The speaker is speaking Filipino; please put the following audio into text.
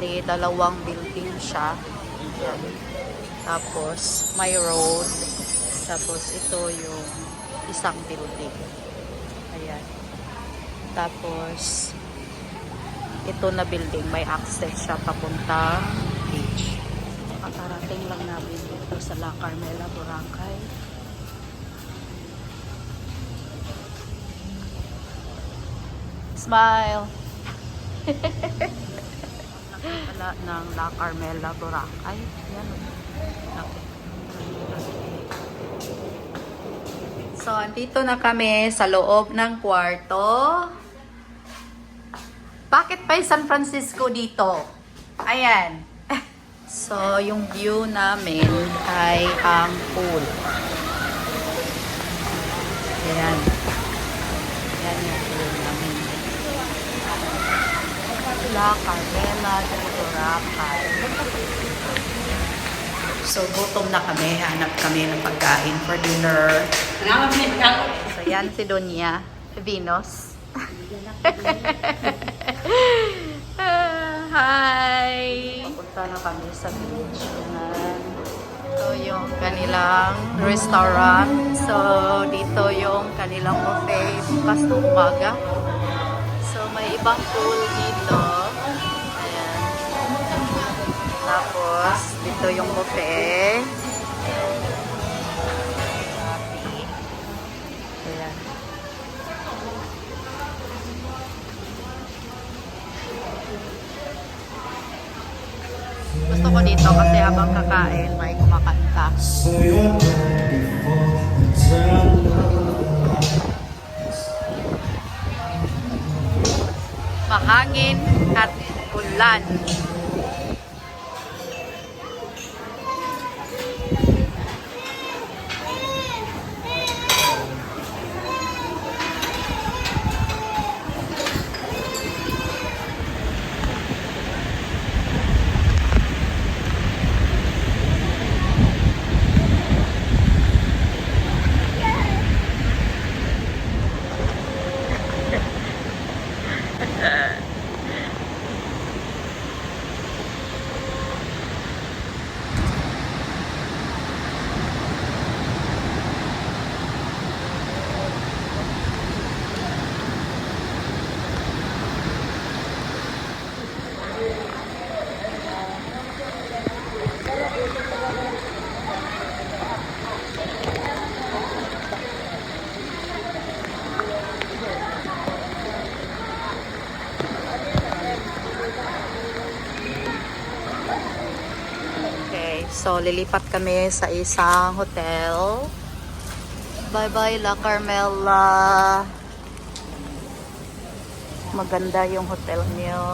Bali, dalawang building siya. Ayan. Tapos, may road. Tapos, ito yung isang building. Ayan. Tapos, ito na building, may access siya papuntang beach. Kakarating lang namin dito sa La Carmela, Boracay. Smile! Nakakala ng La Carmela, Boracay. Yan. So, andito na kami sa loob ng kwarto. Bakit pa yung San Francisco dito? Ayan. So, yung view namin ay ang pool. Ayan. Ayan yung view namin. La Carmela de Boracay. So, gutom na kami. Hanap kami ng pagkain for dinner. So, yan si Donya Venus. Hi! Papunta na kami sa beach. Ito yung kanilang restaurant. So, dito yung kanilang buffet bukas ng umaga. So, may ibang pool dito. Ayan. Tapos, dito yung buffet. Ayan. Gusto ko dito kasi habang kakain, may kumakanta. Mahangin at ulan. So, lilipat kami sa isang hotel. Bye-bye, La Carmela. Maganda yung hotel niyo.